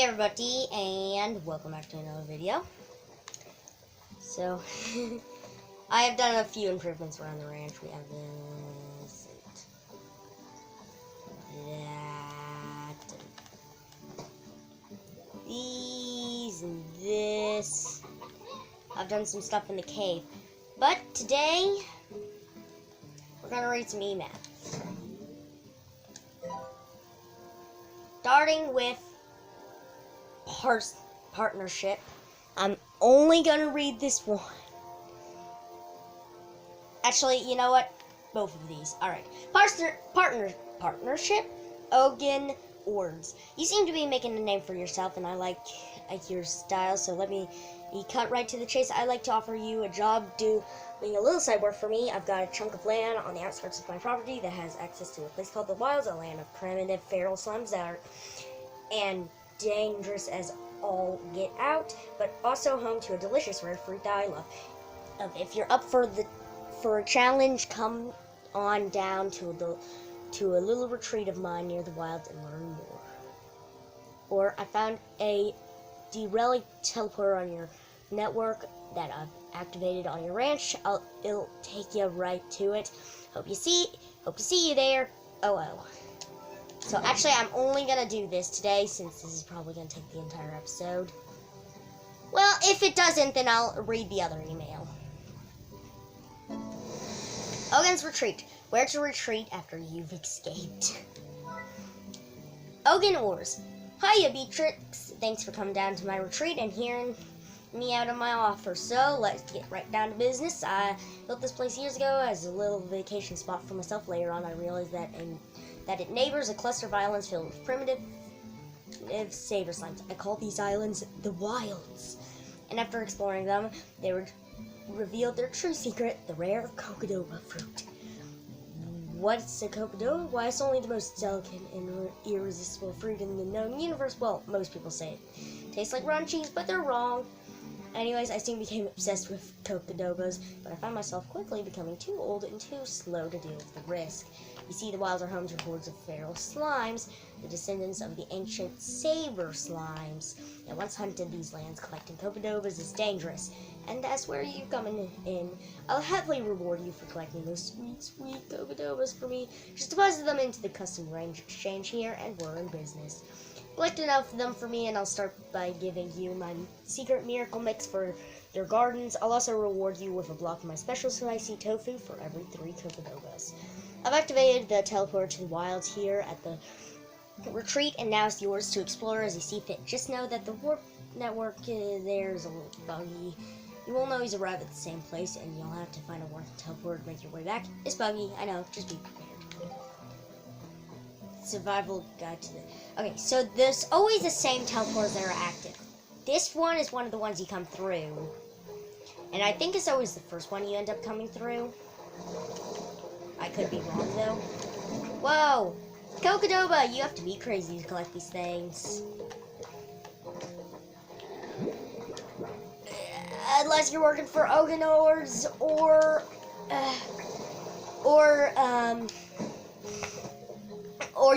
everybody, and welcome back to another video. So, I have done a few improvements around the ranch. We have this, that, these, and this. I've done some stuff in the cave. But today, we're going to read some emails. Starting with partnership. I'm only gonna read this one. Actually, you know what? Both of these. Alright. Partnership? Ogan Ords. You seem to be making a name for yourself, and I like your style, so let me cut right to the chase. I'd like to offer you a job doing a little side work for me. I've got a chunk of land on the outskirts of my property that has access to a place called the Wilds, a land of primitive feral slimes that are dangerous as all get out, but also home to a delicious rare fruit that I love. If you're up for a challenge, come on down to a little retreat of mine near the Wilds and learn more. Or I found a derelict teleporter on your network that I've activated on your ranch. It'll take you right to it. Hope to see you there. Oh. So actually, I'm only gonna do this today since this is probably gonna take the entire episode. Well, if it doesn't, then I'll read the other email. Ogan's Retreat. Where to retreat after you've escaped. Ogan Ors. Hiya, Beatrix. Thanks for coming down to my retreat and hearing me out of my offer. So, let's get right down to business. I built this place years ago as a little vacation spot for myself. Later on, I realized that it neighbors a cluster of islands filled with primitive Saber slimes. I call these islands the Wilds. And after exploring them, they revealed their true secret, the rare Cocodoba fruit. What's a Cocodoba? Why, it's only the most delicate and irresistible fruit in the known universe. Well, most people say it tastes like rotten cheese, but they're wrong. Anyways, I soon became obsessed with Cocodobas, but I found myself quickly becoming too old and too slow to deal with the risk. You see, the Wilds are home to hordes of feral slimes, the descendants of the ancient Saber slimes. And once hunted these lands, collecting Cocodobas is dangerous. And that's where you come in. I'll happily reward you for collecting those sweet Cocodobas for me. Just deposit them into the custom range exchange here, and we're in business. Collect enough of them for me, and I'll start by giving you my secret miracle mix for your gardens. I'll also reward you with a block of my special spicy tofu for every 3 Cocodobas. I've activated the teleporter to the Wilds here at the retreat, and now it's yours to explore as you see fit. Just know that the warp network there is a little buggy. You won't always arrive at the same place, and you'll have to find a warp teleporter to make your way back. It's buggy, I know, just be prepared. Survival guide to the... Okay, so there's always the same teleporters that are active. This one is one of the ones you come through. And I think it's always the first one you end up coming through. I could be wrong, though. Whoa! Cocodoba! You have to be crazy to collect these things. Unless you're working for Oganors or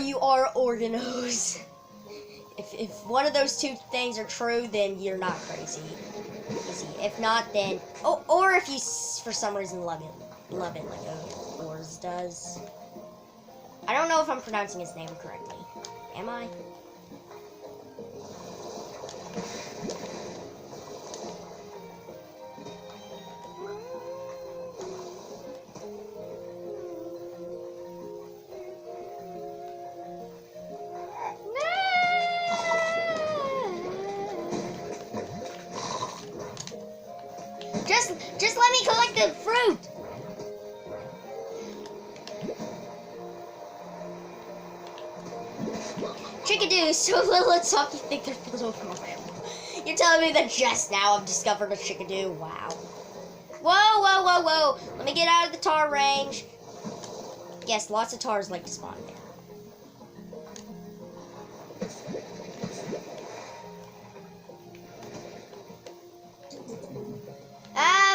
you are Organos. If one of those two things are true, then you're not crazy. If not, then... Oh, or if you, for some reason, love it like Ors does. I don't know if I'm pronouncing his name correctly. Am I? Just let me collect the fruit! Chickadees, so little it's up you think they're so commercial. You're telling me that just now I've discovered a chickadee? Wow. Whoa! Let me get out of the tar range. Yes, lots of tars like to spawn there.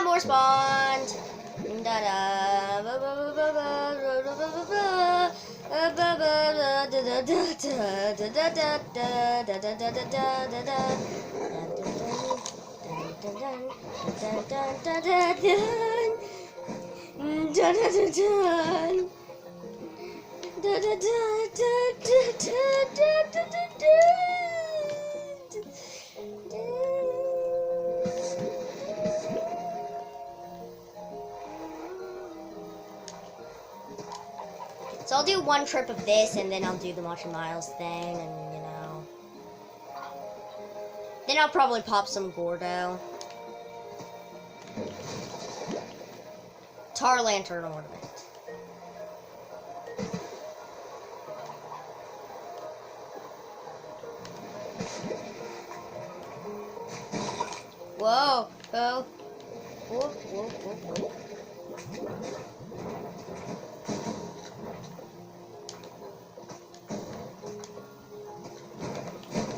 More spawned. Da-da. So I'll do one trip of this, and then I'll do the Marching Miles thing, and, you know. Then I'll probably pop some Gordo. Tar Lantern Ornament. Whoa, whoa. Whoa, whoa, whoa, whoa.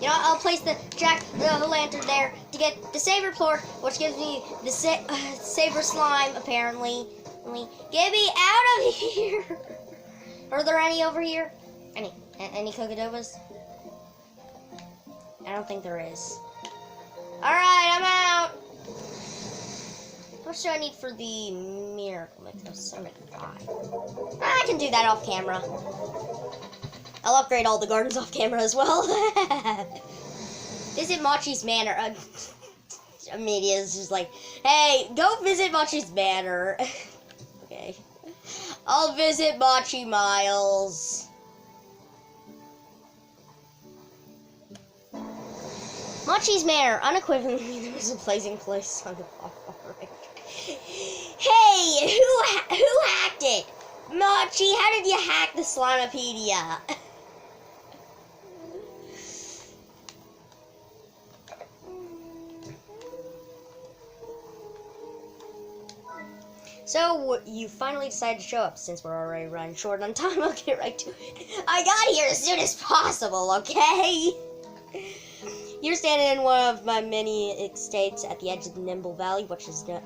You know, I'll place the Jack-o'-lantern there to get the Saber plort, which gives me the Saber slime, apparently. Get me out of here! Are there any over here? Any Cocodobas? I don't think there is. Alright, I'm out! How much do I need for the Miracle Mix? 75. I can do that off camera. I'll upgrade all the gardens off camera as well. Visit Machi's Manor. Amelia's just like, hey, go visit Machi's Manor. Okay. I'll visit Machi Miles. Machi's Manor, unequivocally the most pleasing place on the planet. Hey, who hacked it? Machi, how did you hack the Slimepedia? So, you finally decided to show up. Since we're already running short on time, I'll get right to it. I got here as soon as possible, okay? You're standing in one of my many estates at the edge of the Nimble Valley, which is the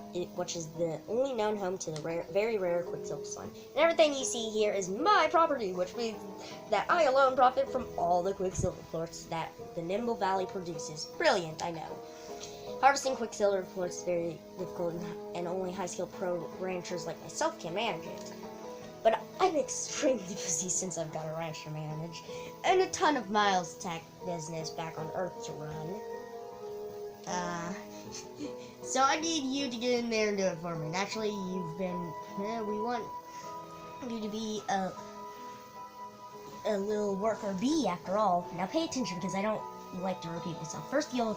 only known home to the very rare Quicksilver slime. And everything you see here is my property, which means that I alone profit from all the Quicksilver plorts that the Nimble Valley produces. Brilliant, I know. Harvesting Quicksilver plorts is very difficult, and only high-skilled pro ranchers like myself can manage it. But I'm extremely busy since I've got a ranch to manage, and a ton of Miles Tech business back on Earth to run. So I need you to get in there and do it for me. Naturally, we want you to be a little worker bee after all. Now pay attention because I don't like to repeat myself. First, you'll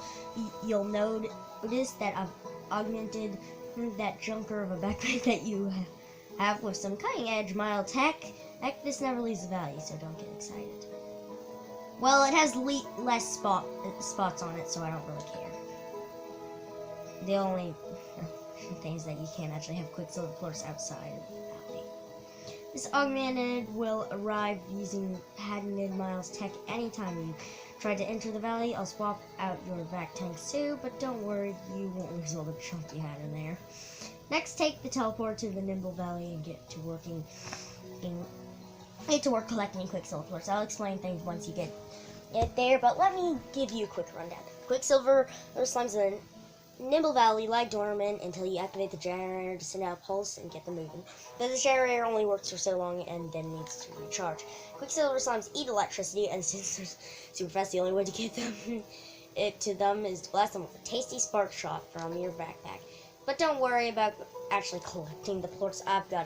notice that I've augmented that junker of a backpack that you have with some cutting-edge mild tech. Heck, this never leaves the valley, so don't get excited. Well, it has less spots on it, so I don't really care. The only thing is that you can't actually have Quicksilver plorts outside of the valley. This augmented will arrive using patented Miles Tech anytime you try to enter the valley. I'll swap out your back tank too, but don't worry, you won't lose all the chunk you had in there. Next, take the teleport to the Nimble Valley and get to work collecting Quicksilver plorts. I'll explain things once you get there, but let me give you a quick rundown. Quicksilver slimes in Nimble Valley lie dormant until you activate the generator to send out a pulse and get them moving. But the generator only works for so long and then needs to recharge. Quicksilver slimes eat electricity, and since they're super fast, the only way to get to them is to blast them with a tasty spark shot from your backpack. But don't worry about actually collecting the plorts. I've got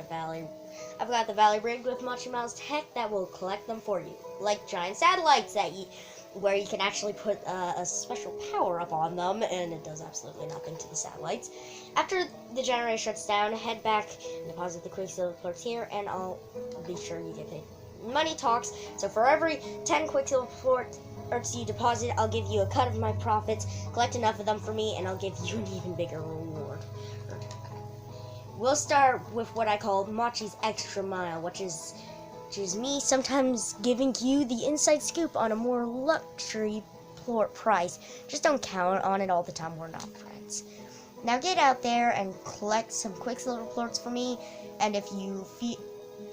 the valley rigged with Machi Miles Tech that will collect them for you, like giant satellites where you can actually put a special power up on them, and it does absolutely nothing to the satellites. After the generator shuts down, head back and deposit the Quicksilver plorts here, and I'll be sure you get paid. Money talks, so for every 10 Quicksilver plorts you deposit, I'll give you a cut of my profits. Collect enough of them for me, and I'll give you an even bigger reward. We'll start with what I call Machi's Extra Mile, which is me sometimes giving you the inside scoop on a more luxury plort price. Just don't count on it all the time, we're not friends. Now get out there and collect some Quicksilver plorts for me, and if you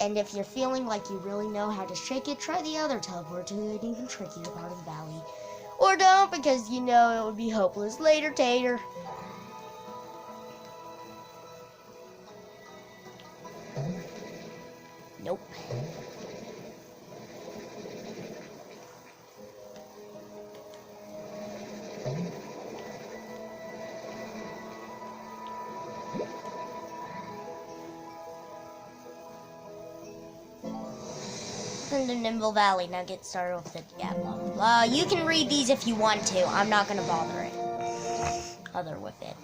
And if you're feeling like you really know how to shake it, try the other teleport to an even trickier part of the valley. Or don't, because you know it would be hopeless. Later, Tater. Nope. In the Nimble Valley. Now get started with it. Yeah, blah, blah, blah. You can read these if you want to. I'm not gonna bother with it.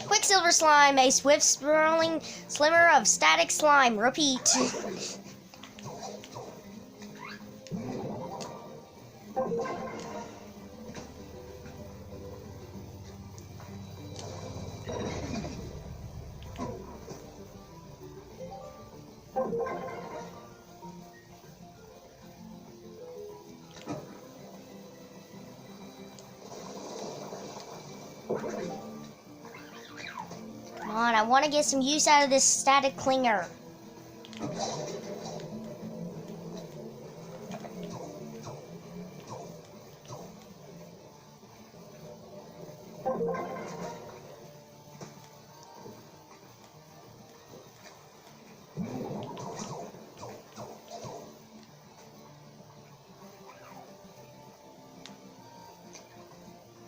Quicksilver slime, a swift swirling slimmer of static slime. Repeat. Come on, I want to get some use out of this static clinger.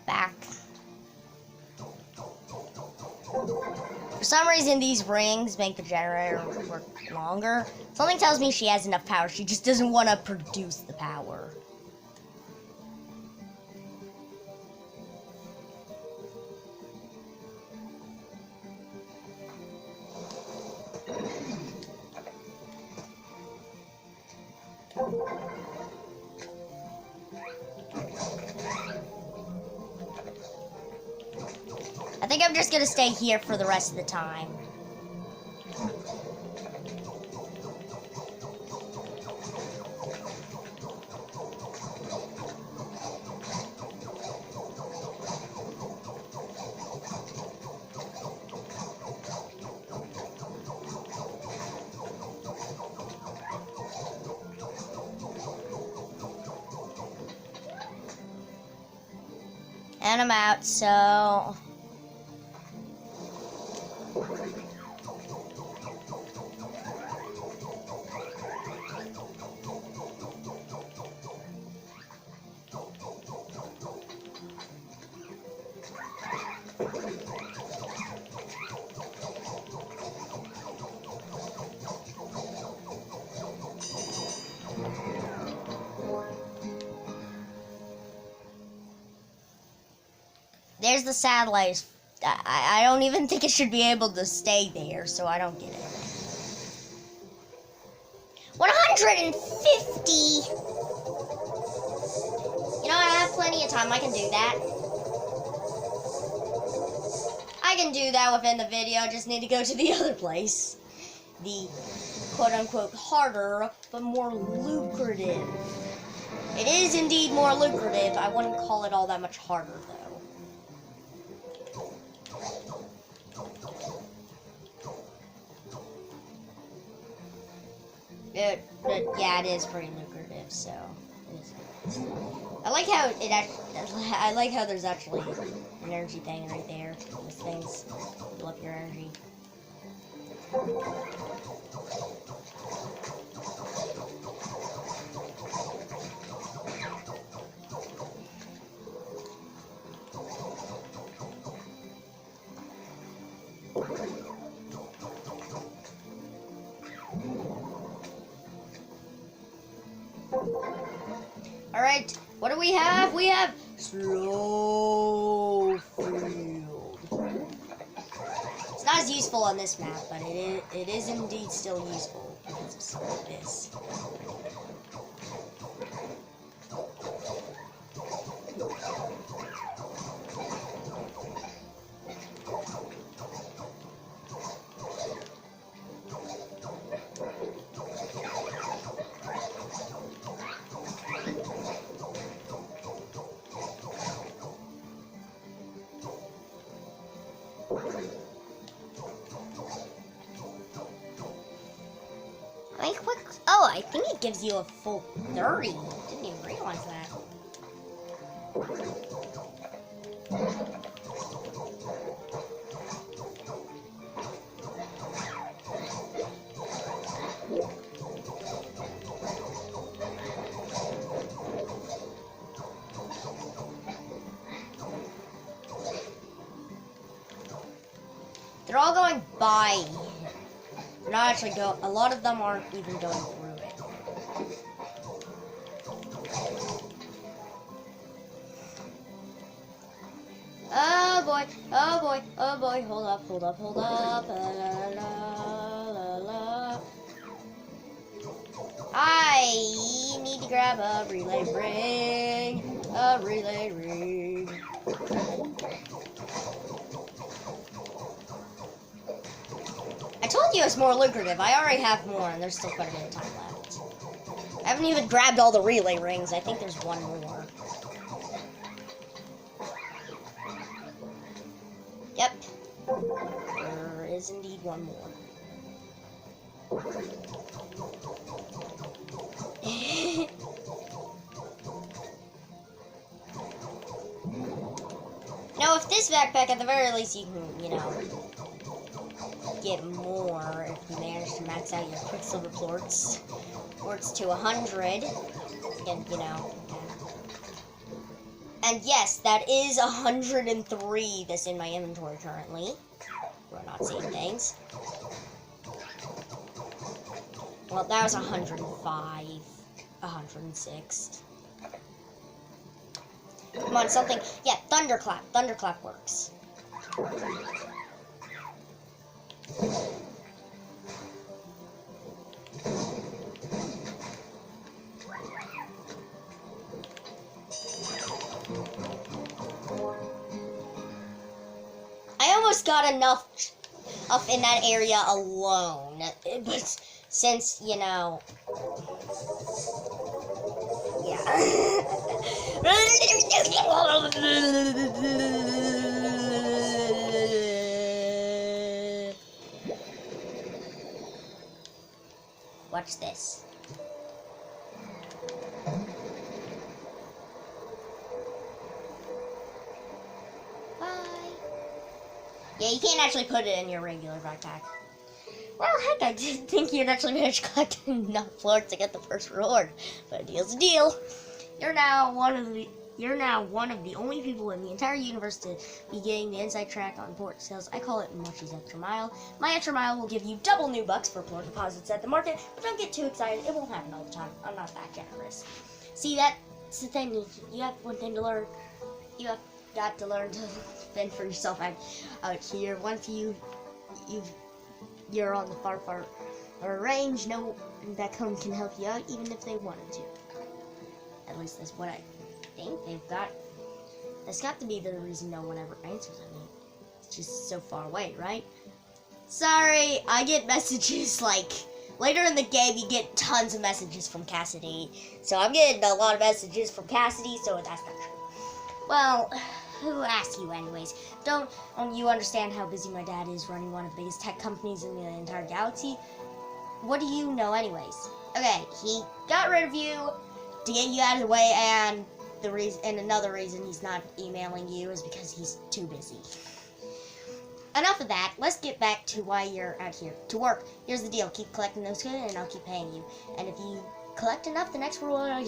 Back. For some reason, these rings make the generator work longer. Something tells me she has enough power. She just doesn't want to produce the power. I think I'm just gonna stay here for the rest of the time. And I'm out, so... There's the satellite. I don't even think it should be able to stay there, so I don't get it. 150! You know what, I have plenty of time. I can do that. I can do that within the video. I just need to go to the other place. The quote-unquote harder, but more lucrative. It is indeed more lucrative. I wouldn't call it all that much harder, though. But yeah, it is pretty lucrative, so I like how I like how there's actually an energy thing right there. Those things fill up your energy. Alright, what do we have? We have slow field. It's not as useful on this map, but it is indeed still useful because of stuff like this. I mean, quick. Oh, I think it gives you a full 30. Didn't even realize that. They're all going by. They're not actually going. A lot of them aren't even going through it. Oh boy! Oh boy! Oh boy! Hold up! Hold up! Hold up! La, la, la, la, la. I need to grab a relay ring. A relay ring. I told you it's more lucrative. I already have more, and there's still quite a bit of time left. I haven't even grabbed all the relay rings. I think there's one more. Yep. There is indeed one more. Now, with this backpack, at the very least, you can, you know, get more if you manage to max out your Quicksilver plorts. Plorts to 100. And, you know. And yes, that is 103 that's in my inventory currently. We're not seeing things. Well, that was 105. 106. Come on, something. Yeah, thunderclap. Thunderclap works. I almost got enough up in that area alone, but since, you know, yeah. Watch this. Bye. Yeah, you can't actually put it in your regular backpack. Well, heck, I didn't think you'd actually manage to collect enough floors to get the first reward. But a deal's a deal. You're now one of the only people in the entire universe to be getting the inside track on port sales. I call it Mushy's Extra Mile. My Extra Mile will give you double new bucks for port deposits at the market, but don't get too excited. It won't happen all the time. I'm not that generous. See, that's the thing. You have one thing to learn. You have got to learn to fend for yourself out here. Once you're on the far range, no one back home can help you out, even if they wanted to. At least that's what I think they've got. That's got to be the reason no one ever answers. I mean, it's just so far away, right? Sorry, I get messages like later in the game. You get tons of messages from Cassidy, so I'm getting a lot of messages from Cassidy. So that's not true. Well, who asked you, anyways? Don't you understand how busy my dad is running one of the biggest tech companies in the entire galaxy? What do you know, anyways? Okay, he got rid of you to get you out of the way, and another reason he's not emailing you is because he's too busy. Enough of that. Let's get back to why you're out here. To work. Here's the deal. Keep collecting those goods, and I'll keep paying you. And if you collect enough, the next reward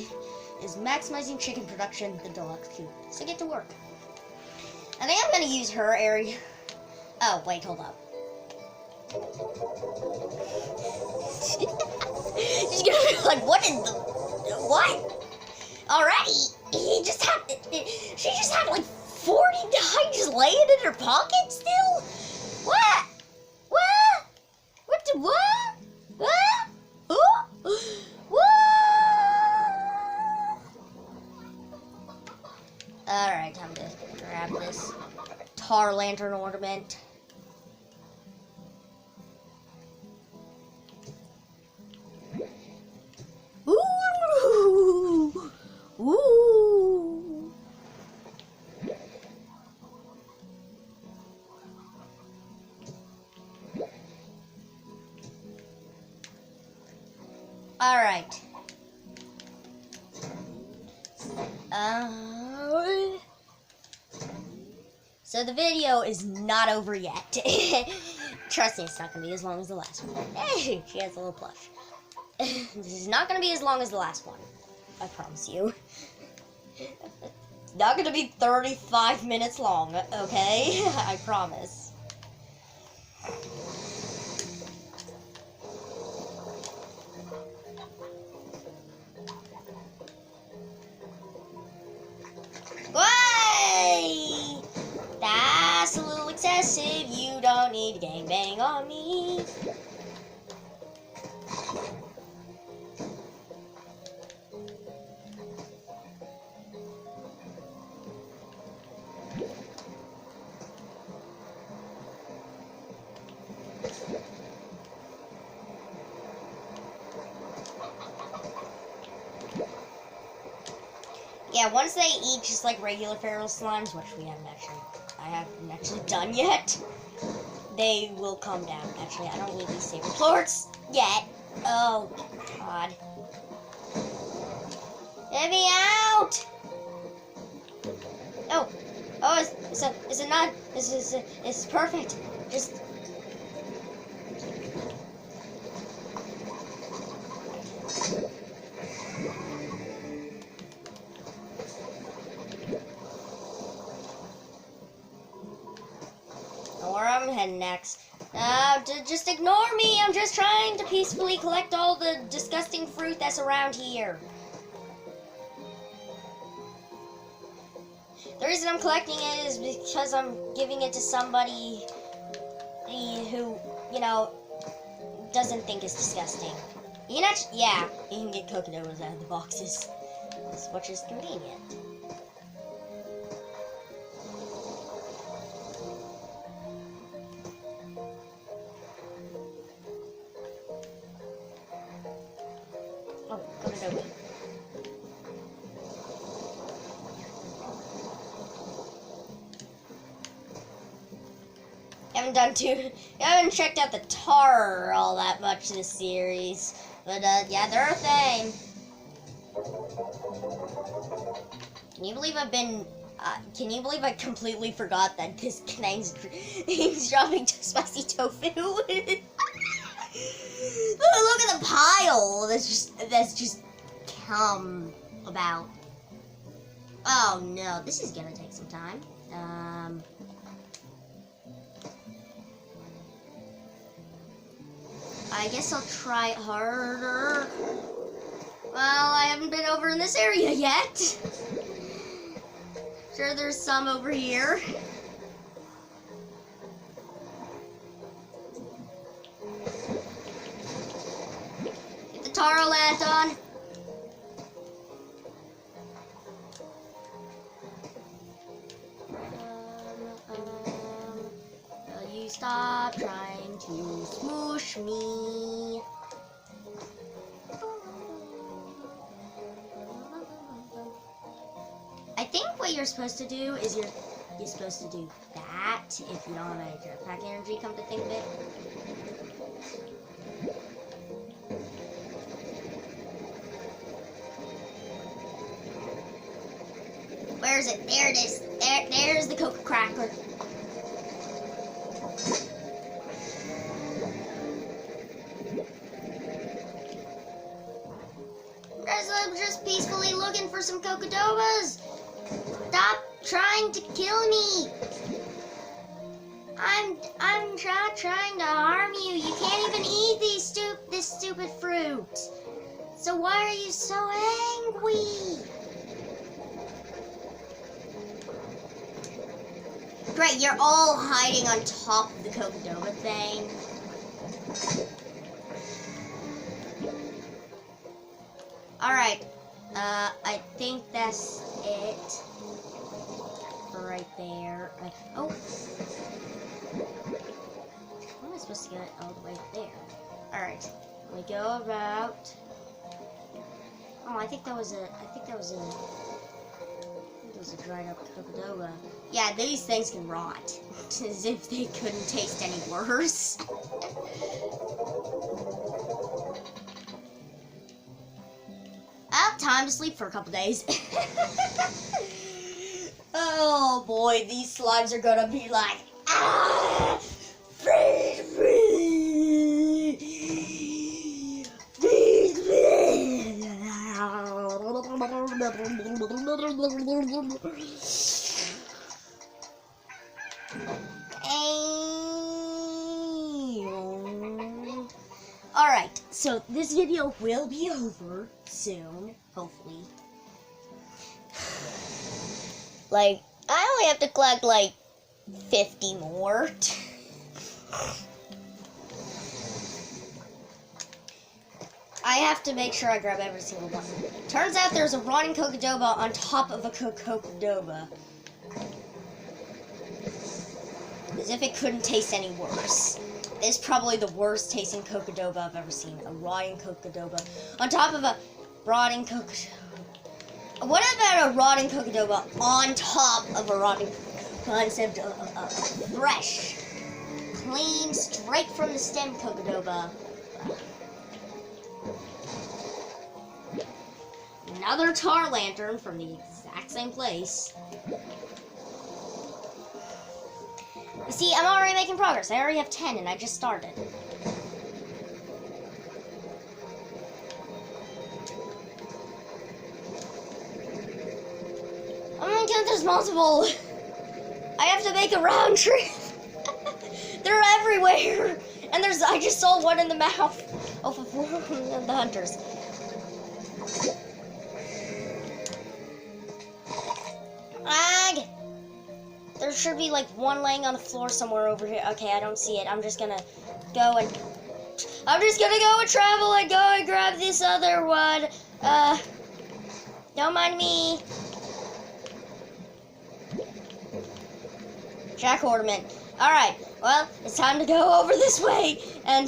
is maximizing chicken production, the deluxe coop. So get to work. I think I'm gonna use her area. Oh, wait, hold up. She's gonna be like, what? Already? She just had like 40 dimes laying in her pocket still? What? Alright, time to grab this tar lantern ornament. Alright. So the video is not over yet. Trust me, it's not going to be as long as the last one. Hey, she has a little plush. This is not going to be as long as the last one. I promise you. It's not going to be 35 minutes long, okay? I promise. Way! That's a little excessive. You don't need to gangbang on me. Yeah, once they eat just like regular feral slimes, which I haven't actually done yet, they will calm down. Actually, I don't need these saber plorts yet. Oh, God. Let me out! Oh, is it not? It's perfect. Just. Where I'm heading next. Just ignore me. I'm just trying to peacefully collect all the disgusting fruit that's around here. The reason I'm collecting it is because I'm giving it to somebody who, doesn't think it's disgusting. You can get coconuts out of the boxes, which is convenient. Oh, coconut. I haven't checked out the tar all that much this series, but yeah, they're a thing. Can you believe I completely forgot that this he's dropping spicy tofu? Look at the pile that's just come about. Oh no, this is gonna take some time. I guess I'll try harder. Well, I haven't been over in this area yet. Sure, there's some over here. Get the taro lantern. Will you stop trying to smoosh me? I think what you're supposed to do is you're supposed to do that if you don't have any jetpack energy, come to think of it. Where is it? There it is. There's the coca cracker. I'm just peacefully looking for some cocodobas. Stop trying to kill me. I'm not trying to harm you. You can't even eat this stupid fruit. So why are you so angry? Great, you're all hiding on top of the cocodoba thing. Alright, I think that's it for right there. Oh! How am I supposed to get it all the way there? Alright, we go about... Oh, I think that was a dried up cocodoba. Yeah, these things can rot. As if they couldn't taste any worse. Yup, time to sleep for a couple days. Oh boy, these slimes are gonna be like, ah, feed me, feed me. Alright, so this video will be over soon, hopefully. Like, I only have to collect like 50 more. I have to make sure I grab every single one. Turns out there's a rotting Cocodoba on top of a Cocodoba. As if it couldn't taste any worse. It's probably the worst tasting Cocodoba I've ever seen. A rotting Cocodoba on top of a rotting Cocodoba. What about a rotting Cocodoba on top of a rotting concept of fresh, clean, straight from the stem Cocodoba? Another tar lantern from the exact same place. You see, I'm already making progress. I already have 10 and I just started. Oh my god, there's multiple. I have to make a round trip. They're everywhere. And I just saw one in the mouth of the hunters. Ag! There should be like one laying on the floor somewhere over here. Okay, I don't see it. I'm just gonna go and travel and go and grab this other one. Don't mind me. Jack Ornament. Alright, well, it's time to go over this way and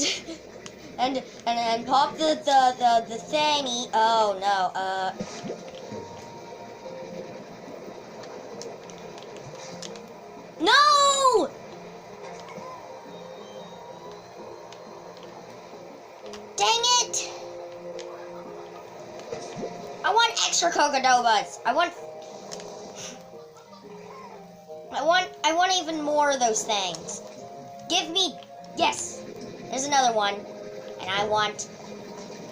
pop the thingy. Oh no, no! Dang it! I want extra Cocodobas. I want even more of those things. Give me, yes, there's another one, and I want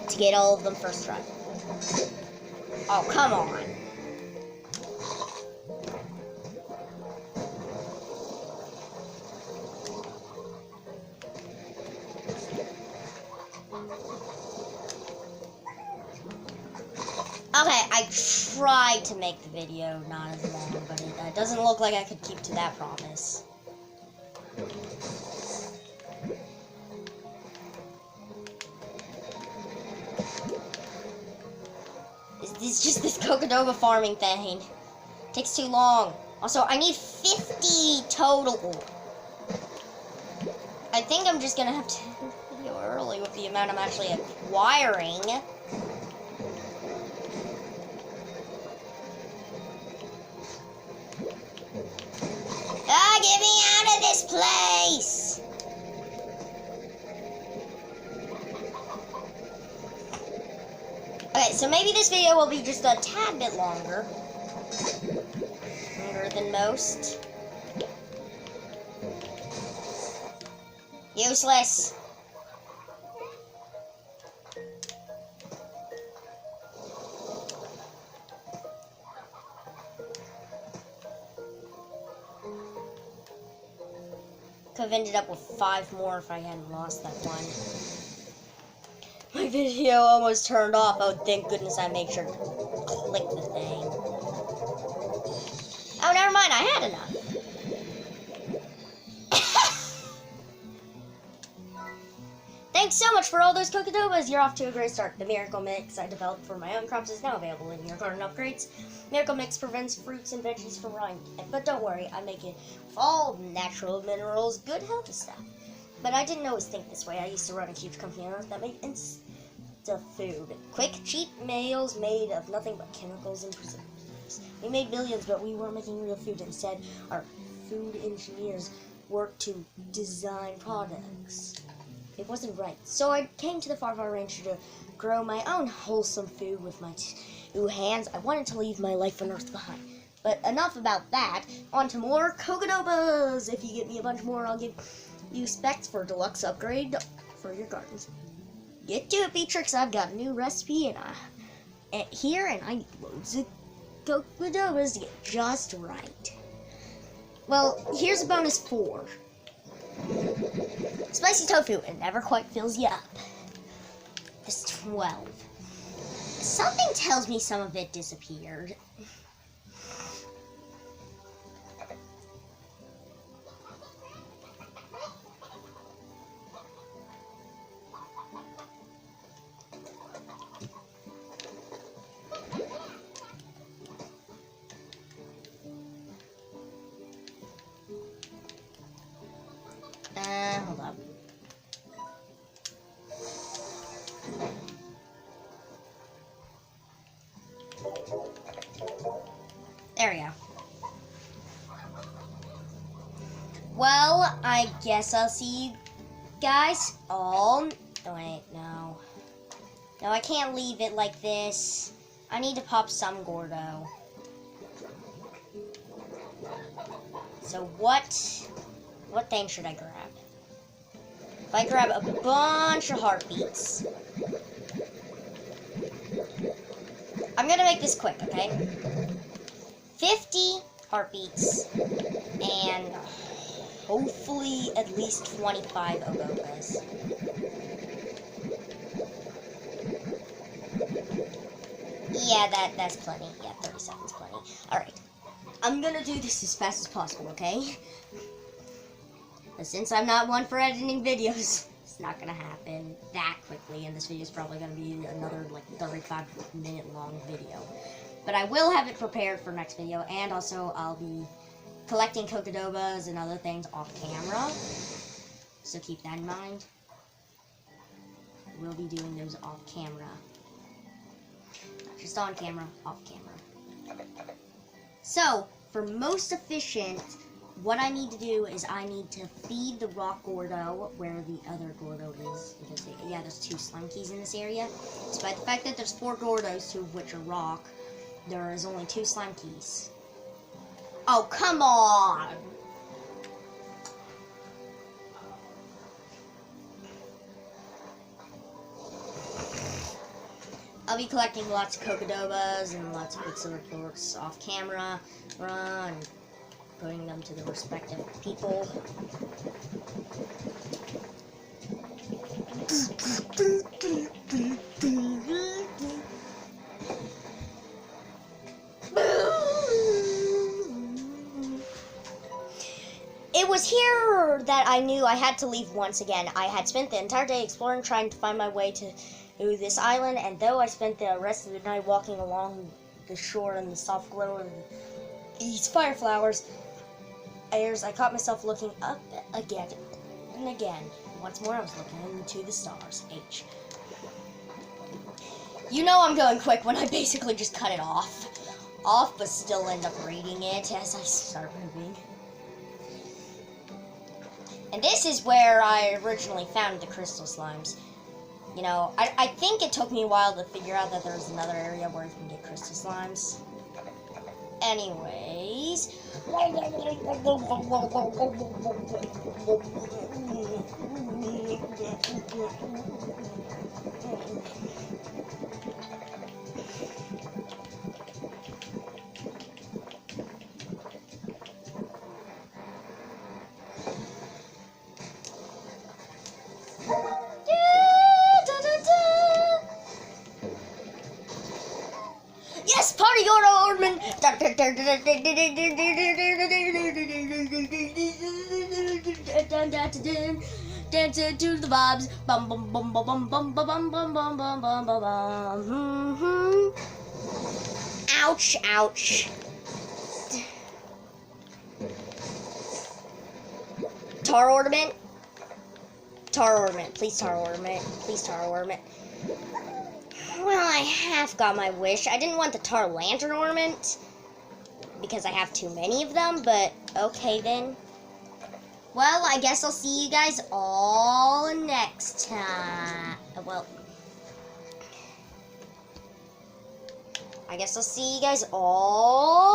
to get all of them first try. Oh, come on. Okay, I tried to make the video not as long, but it doesn't look like I could keep to that promise. It's just this Cocodoba farming thing. It takes too long. Also, I need 50 total. I think I'm just gonna have to end the video early with the amount I'm actually acquiring. Get me out of this place! Okay, so maybe this video will be just a tad bit longer. Longer than most. Useless. Could have ended up with 5 more if I hadn't lost that one. My video almost turned off. Oh, thank goodness I made sure to click the thing. Oh, never mind. I had enough. Thanks so much for all those Cocodobas. You're off to a great start. The Miracle Mix I developed for my own crops is now available in your garden upgrades. Miracle Mix prevents fruits and veggies from rotting. But don't worry, I make it with all natural minerals, good healthy stuff. But I didn't always think this way. I used to run a huge company on Earth that made insta-food. Quick, cheap meals made of nothing but chemicals and preservatives. We made billions, but we weren't making real food. Instead, our food engineers worked to design products It wasn't right. So I came to the far range to grow my own wholesome food with my 2 hands. I wanted to leave my life on Earth behind. But enough about that. On to more Coconobas. If you get me a bunch more, I'll give you specs for a deluxe upgrade for your gardens. Get to it, Beatrix. I've got a new recipe and I need loads of Coconobas to get just right. Well, here's a bonus 4. Spicy tofu. It never quite fills you up. It's 12. Something tells me some of it disappeared. Hold up. There we go. Well, I guess I'll see you guys all... Oh, wait, no. No, I can't leave it like this. I need to pop some Gordo. So what thing should I grab? If I grab a bunch of heartbeats. I'm gonna make this quick, okay? 50 heartbeats and hopefully at least 25 Ogobas. Yeah, that's plenty. Yeah, 30 seconds plenty. Alright. I'm gonna do this as fast as possible, okay? But since I'm not one for editing videos, it's not gonna happen that quickly, and this video is probably gonna be another, like, 35-minute long video. But I will have it prepared for next video, and also I'll be collecting Coconobas and other things off camera. So keep that in mind. We'll be doing those off camera. Not just on camera, off camera. So, for most efficient, what I need to do is I need to feed the rock Gordo where the other Gordo is. Because, yeah, there's 2 Slunkies in this area. Despite the fact that there's 4 Gordos, 2 of which are rock, there is only 2 Slunkies. Oh, come on! I'll be collecting lots of Coconobas and lots of Quicksilver Clorks off camera, and putting them to the respective people. It was here that I knew I had to leave once again. I had spent the entire day exploring, trying to find my way to this island, and though I spent the rest of the night walking along the shore in the soft glow of these fire flowers, I caught myself looking up again and again. Once more, I was looking into the stars. H. You know I'm going quick when I basically just cut it off, but still end up reading it as I start moving. And this is where I originally found the crystal slimes. You know, I think it took me a while to figure out that there's another area where you can get crystal slimes. Anyways. Yes, party ornament! Dancing to the vibes. Bum bum bum bum bum bum bum bum bum bum bum bum bum. Ouch, ouch. Tar ornament. Tar ornament. Please tar ornament. Please tar ornament. Well, I have got my wish. I didn't want the tar lantern ornament because I have too many of them, but okay then. Well, I guess I'll see you guys all next next time. Well, I guess I'll see you guys all